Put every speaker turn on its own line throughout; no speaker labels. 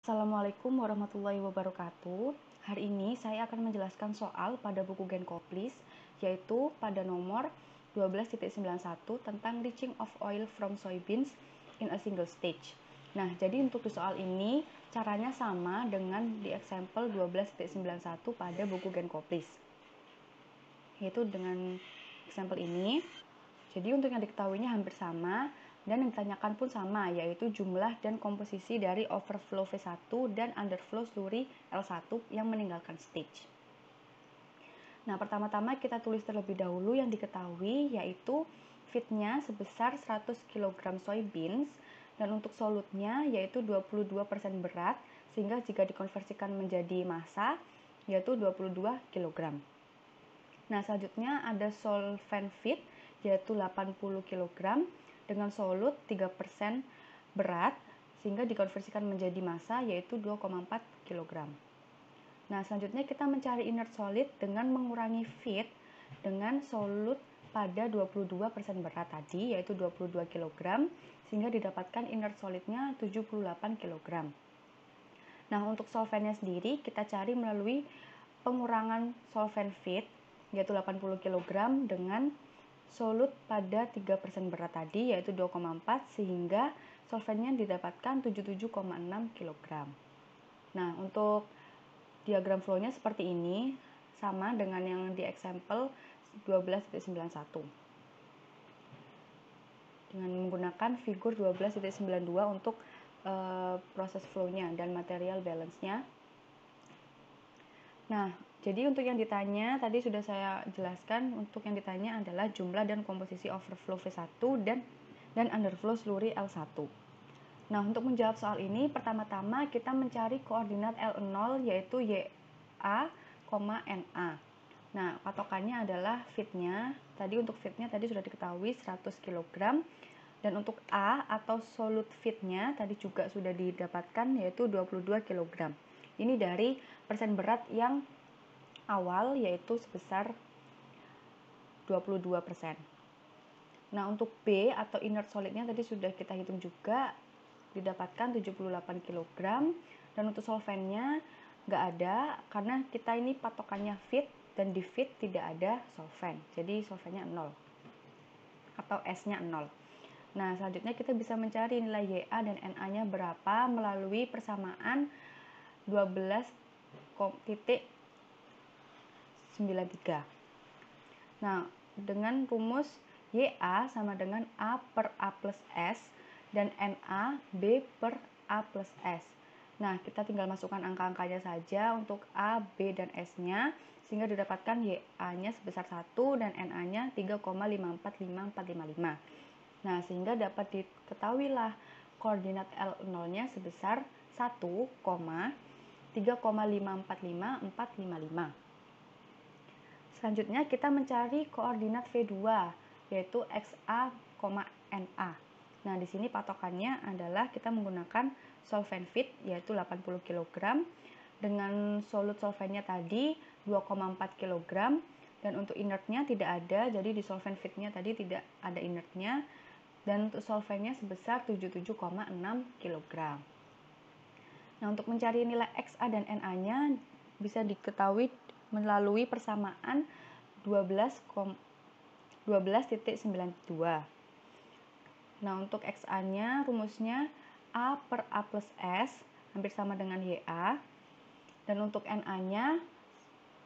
Assalamualaikum warahmatullahi wabarakatuh. Hari ini saya akan menjelaskan soal pada buku Genkoplis, yaitu pada nomor 12.91 tentang leaching of oil from soybeans in a single stage. Nah, jadi untuk di soal ini caranya sama dengan di example 12.91 pada buku Genkoplis, yaitu dengan example ini. Jadi untuk yang diketahuinya hampir sama, dan yang ditanyakan pun sama, yaitu jumlah dan komposisi dari overflow V1 dan underflow slurry L1 yang meninggalkan stage. Nah, pertama-tama kita tulis terlebih dahulu yang diketahui, yaitu feednya sebesar 100 kg soybeans, dan untuk solutnya yaitu 22% berat, sehingga jika dikonversikan menjadi massa, yaitu 22 kg. Nah, selanjutnya ada solvent feed, yaitu 80 kg, dengan solut 3% berat, sehingga dikonversikan menjadi massa, yaitu 2,4 kg. Nah, selanjutnya kita mencari inert solid dengan mengurangi feed dengan solut pada 22% berat tadi, yaitu 22 kg, sehingga didapatkan inert solidnya 78 kg. Nah, untuk solventnya sendiri kita cari melalui pengurangan solvent feed, yaitu 80 kg dengan solut pada 3% berat tadi, yaitu 2,4, sehingga solventnya didapatkan 77,6 kg. Nah, untuk diagram flow-nya seperti ini, sama dengan yang di example 12.91. Dengan menggunakan figur 12.92 untuk proses flow-nya dan material balance-nya. Nah, jadi untuk yang ditanya, tadi sudah saya jelaskan, untuk yang ditanya adalah jumlah dan komposisi overflow V1 dan underflow slurry L1. Nah, untuk menjawab soal ini, pertama-tama kita mencari koordinat L0, yaitu YA, NA. Nah, patokannya adalah feednya. Tadi untuk feednya tadi sudah diketahui 100 kg. Dan untuk A atau solut feednya tadi juga sudah didapatkan, yaitu 22 kg. Ini dari persen berat yang awal, yaitu sebesar 22%. Nah, untuk B atau inert solidnya tadi sudah kita hitung juga, didapatkan 78 kg. Dan untuk solventnya nggak ada, karena kita ini patokannya feed, dan di feed tidak ada solvent. Jadi solventnya 0 atau S-nya 0. Nah, selanjutnya kita bisa mencari nilai YA dan NA-nya berapa melalui persamaan 12,93. Nah, dengan rumus YA sama dengan A per A plus S dan NA B per A plus S. Nah, kita tinggal masukkan angka-angkanya saja untuk A, B, dan S-nya, sehingga didapatkan YA-nya sebesar 1 dan NA-nya 3,545455. Nah, sehingga dapat diketahuilah koordinat L0-nya sebesar 1,3,545455. Selanjutnya kita mencari koordinat V2, yaitu XA, NA. Nah, di sini patokannya adalah kita menggunakan solvent feed, yaitu 80 kg, dengan solut solventnya tadi 2,4 kg, dan untuk inertnya tidak ada, jadi di solvent feednya tadi tidak ada inertnya, dan untuk solventnya sebesar 77,6 kg. Nah, untuk mencari nilai XA dan NA-nya bisa diketahui melalui persamaan 12,92. Nah, untuk XA-nya rumusnya A per A plus S, hampir sama dengan YA. Dan untuk NA-nya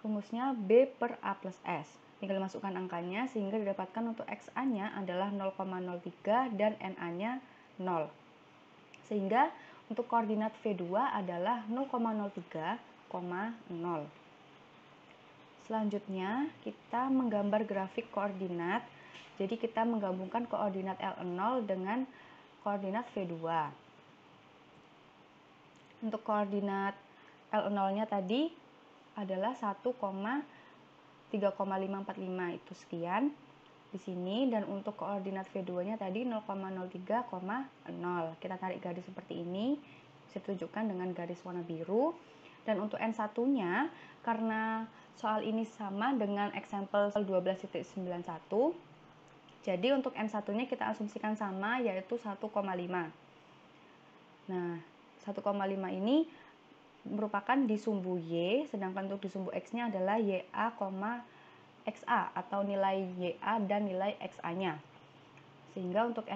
rumusnya B per A plus S. Tinggal masukkan angkanya, sehingga didapatkan untuk XA-nya adalah 0,03 dan NA-nya 0. Sehingga untuk koordinat V2 adalah 0,03,0. Selanjutnya, kita menggambar grafik koordinat. Jadi kita menggabungkan koordinat L0 dengan koordinat V2. Untuk koordinat L0-nya tadi adalah 1,3,545 itu sekian di sini, dan untuk koordinat V2-nya tadi 0,03,0. Kita tarik garis seperti ini, bisa ditunjukkan dengan garis warna biru. Dan untuk N1-nya, karena soal ini sama dengan example 12.91, jadi untuk N1-nya kita asumsikan sama, yaitu 1,5. Nah, 1,5 ini merupakan di sumbu Y, sedangkan untuk di sumbu X-nya adalah YA, XA atau nilai YA dan nilai XA-nya. Sehingga untuk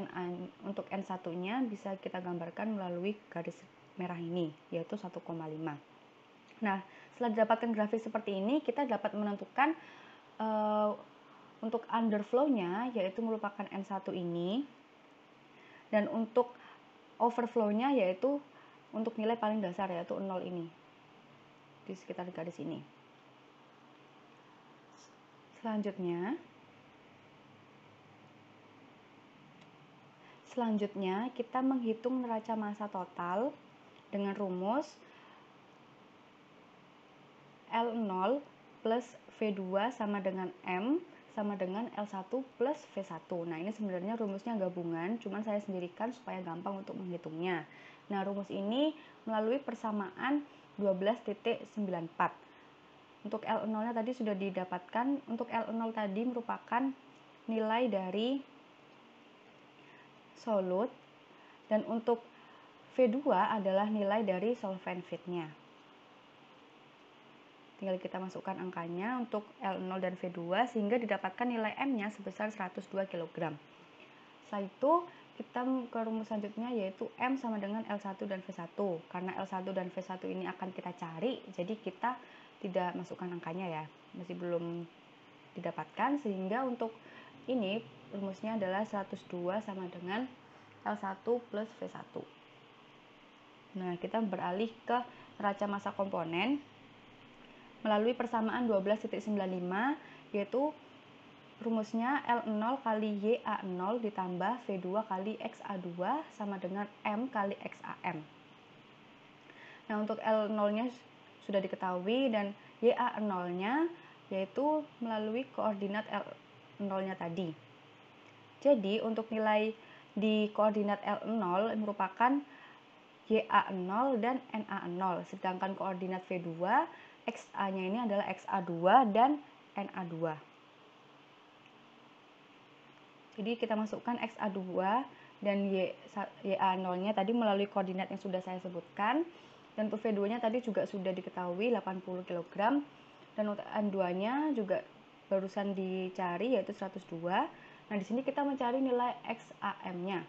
N1-nya bisa kita gambarkan melalui garis merah ini, yaitu 1,5. Nah, setelah didapatkan grafik seperti ini, kita dapat menentukan untuk underflow-nya, yaitu merupakan N1 ini, dan untuk overflow-nya yaitu untuk nilai paling dasar, yaitu 0 ini, di sekitar garis ini. Selanjutnya kita menghitung neraca massa total dengan rumus L0 plus V2 sama dengan M sama dengan L1 plus V1. Nah, ini sebenarnya rumusnya gabungan, cuman saya sendirikan supaya gampang untuk menghitungnya. Nah, rumus ini melalui persamaan 12.94. Untuk L0-nya tadi sudah didapatkan. Untuk L0 tadi merupakan nilai dari solut, dan untuk V2 adalah nilai dari solvent feed-nya. Tinggal kita masukkan angkanya untuk L0 dan V2 sehingga didapatkan nilai M-nya sebesar 102 kg. Setelah itu kita ke rumus selanjutnya, yaitu M sama dengan L1 dan V1. Karena L1 dan V1 ini akan kita cari, jadi kita tidak masukkan angkanya ya, masih belum didapatkan, sehingga untuk ini rumusnya adalah 102 sama dengan L1 plus V1. Nah, kita beralih ke neraca massa komponen melalui persamaan 12.95, yaitu rumusnya L0 kali YA0 ditambah V2 kali XA2 sama dengan M kali XAM. Nah, untuk L0-nya sudah diketahui dan YA0-nya yaitu melalui koordinat L0-nya tadi. Jadi, untuk nilai di koordinat L0 merupakan YA0 dan NA0, sedangkan koordinat V2 XA-nya ini adalah XA2 dan NA2. Jadi kita masukkan XA2 dan YA0-nya tadi melalui koordinat yang sudah saya sebutkan. Dan untuk V2-nya tadi juga sudah diketahui 80 kg. Dan untuk N2-nya juga barusan dicari, yaitu 102. Nah, di sini kita mencari nilai XAM-nya.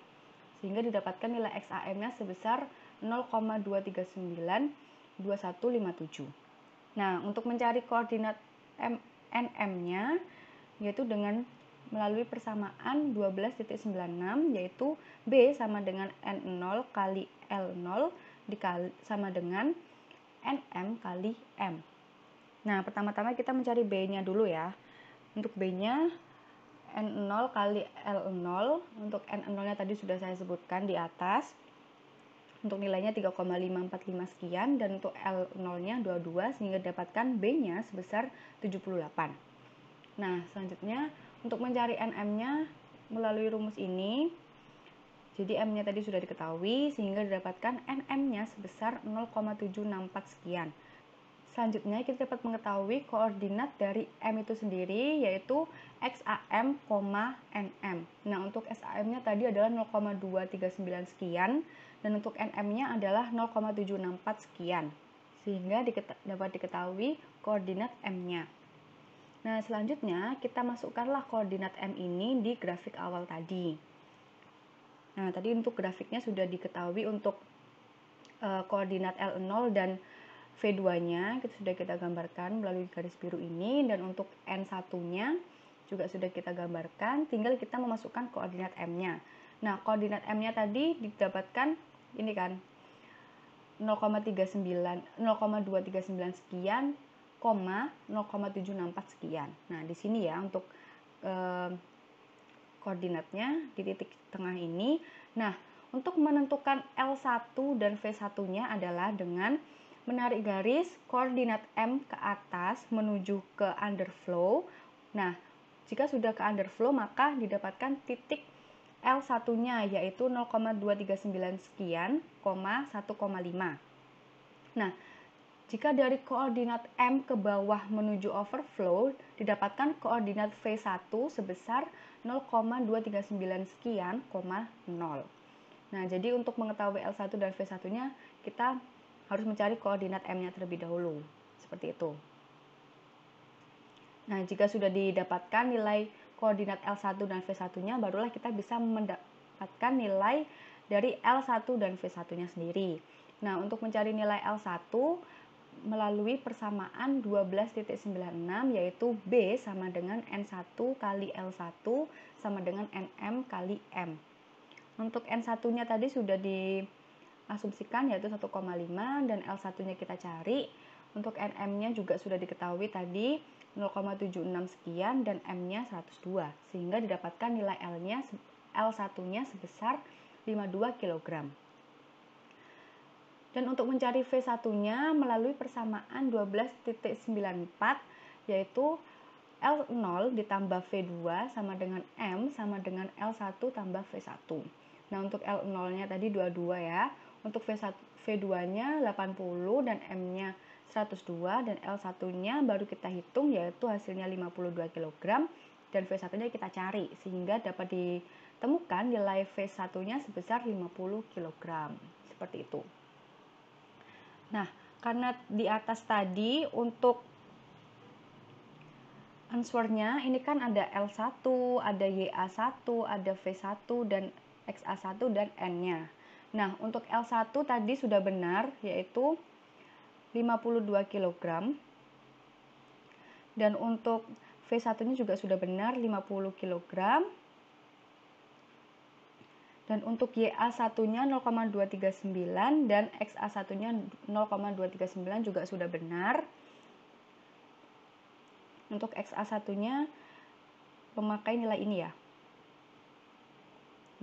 Sehingga didapatkan nilai XAM-nya sebesar 0,2392157. Nah, untuk mencari koordinat NM-nya yaitu dengan melalui persamaan 12.96, yaitu B sama dengan N0 kali L0 sama dengan NM kali M. Nah, pertama-tama kita mencari B-nya dulu ya. Untuk B-nya N0 kali L0, untuk N0-nya tadi sudah saya sebutkan di atas. Untuk nilainya 3,545 sekian, dan untuk L0-nya 22, sehingga dapatkan B-nya sebesar 78. Nah, selanjutnya untuk mencari NM-nya melalui rumus ini, jadi M-nya tadi sudah diketahui, sehingga didapatkan NM-nya sebesar 0,764 sekian. Selanjutnya kita dapat mengetahui koordinat dari M itu sendiri, yaitu XAM, NM. Nah, untuk XAM-nya tadi adalah 0,239 sekian, dan untuk NM-nya adalah 0,764 sekian. Sehingga dapat diketahui koordinat M-nya. Nah, selanjutnya kita masukkanlah koordinat M ini di grafik awal tadi. Nah, tadi untuk grafiknya sudah diketahui untuk koordinat L0 dan V2-nya sudah kita gambarkan melalui garis biru ini, dan untuk N1-nya juga sudah kita gambarkan, tinggal kita memasukkan koordinat M-nya. Nah, koordinat M-nya tadi didapatkan ini kan 0,239 sekian, 0,764 sekian. Nah, di sini ya untuk koordinatnya di titik tengah ini. Nah, untuk menentukan L1 dan V1-nya adalah dengan menarik garis koordinat M ke atas menuju ke underflow. Nah, jika sudah ke underflow maka didapatkan titik L1-nya yaitu 0,239 sekian, 1,5. Nah, jika dari koordinat M ke bawah menuju overflow, didapatkan koordinat V1 sebesar 0,239 sekian, 0. Nah, jadi untuk mengetahui L1 dan V1-nya, kita harus mencari koordinat M-nya terlebih dahulu. Seperti itu. Nah, jika sudah didapatkan nilai koordinat L1 dan V1-nya, barulah kita bisa mendapatkan nilai dari L1 dan V1-nya sendiri. Nah, untuk mencari nilai L1 melalui persamaan 12.96, yaitu B sama dengan N1 kali L1 sama dengan NM kali M. Untuk N1-nya tadi sudah diasumsikan yaitu 1,5 dan L1-nya kita cari. Untuk NM-nya juga sudah diketahui tadi 0,76 sekian dan M-nya 102, sehingga didapatkan nilai L1-nya sebesar 52 kg. Dan untuk mencari V1-nya melalui persamaan 12.94, yaitu L0 ditambah V2 sama dengan M sama dengan L1 tambah V1. Nah, untuk L0-nya tadi 22 ya. Untuk V2-nya 80 dan M-nya 102 dan L1-nya baru kita hitung yaitu hasilnya 52 kg dan V1-nya kita cari sehingga dapat ditemukan nilai V1-nya sebesar 50 kg. Seperti itu. Nah, karena di atas tadi untuk answernya ini kan ada L1, ada YA1, ada V1 dan XA1 dan N-nya. Nah, untuk L1 tadi sudah benar yaitu 52 kg. Dan untuk V1-nya juga sudah benar 50 kg. Dan untuk YA1-nya 0,239 dan XA1-nya 0,239 juga sudah benar. Untuk XA1-nya memakai nilai ini ya.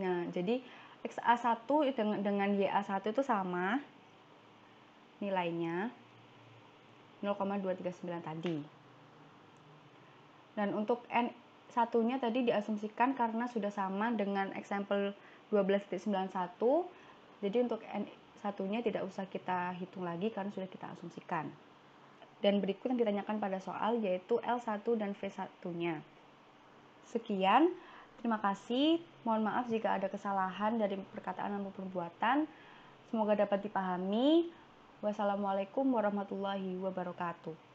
Nah, jadi XA1 dengan YA1 itu sama nilainya 0,239 tadi. Dan untuk N1-nya tadi diasumsikan karena sudah sama dengan example 12.91. Jadi untuk N1-nya tidak usah kita hitung lagi karena sudah kita asumsikan. Dan berikut yang ditanyakan pada soal yaitu L1 dan V1-nya. Sekian, terima kasih. Mohon maaf jika ada kesalahan dari perkataan maupun perbuatan. Semoga dapat dipahami. Wassalamualaikum warahmatullahi wabarakatuh.